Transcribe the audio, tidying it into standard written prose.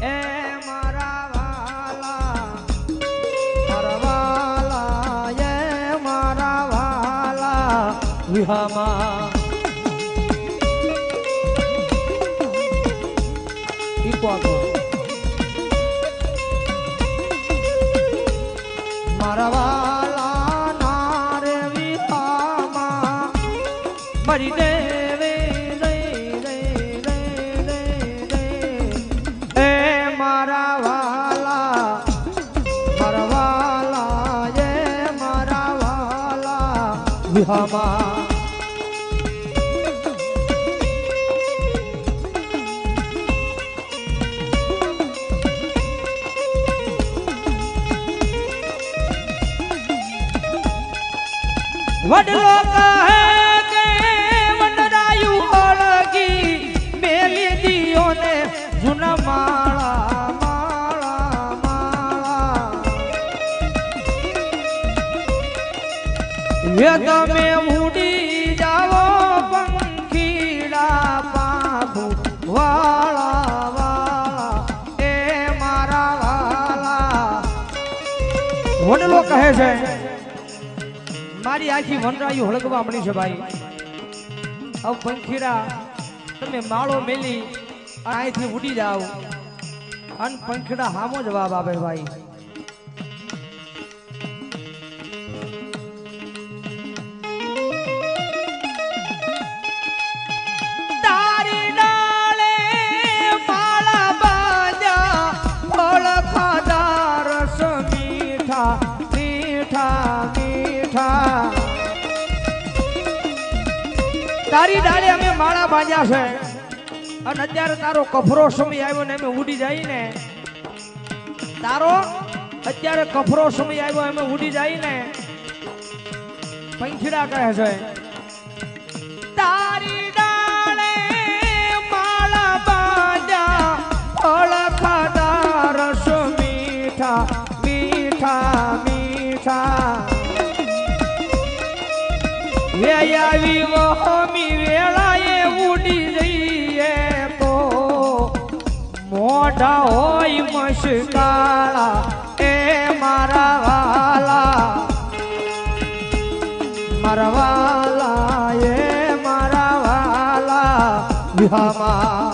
એ મારા વાલા એ મારા વાલા વિહામાં મારા વાલા નારે વિહામાં મરી દેવે એ મારા વાલા એ મારા વાલા વિહામાં વડલો કહે કે વનરાયું અળગી મેલી દિયોને જૂના માળા માળા માળા એ તમે ઉડી જાઓ પંખીડા પાંખુ વાળા વાળા એ મારા વાલા વડલો કહે છે મારી આખી વનરાયું હળગવા મળી છે ભાઈ હવે પંખીડા તમે માળો મેલી અહીંથી ઉડી જાઓ અને પંખીડા હામો જવાબ આપે ભાઈ તારી ડાળે માળા બાંધ્યા ફળ ખાધા રસ મીઠા મીઠા તારી ડાળે અમે માળા બાંધ્યા છે અને અત્યારે તારો કફરો સમય આવ્યો ને અમે ઉડી જાય ને તારો અત્યારે કફરો સમય આવ્યો અમે ઉડી જાય ને પંખીડા કહે છે તારી ડાળે માળા બાંધ્યા ફળ ખાધા રસ મીઠા મીઠા મીઠા આવી વહમી વેળાએ ઉડી જઈએ તો મોઢા હોય મશકાળા એ મારા વાલા એ મારા વાલા વિહામાં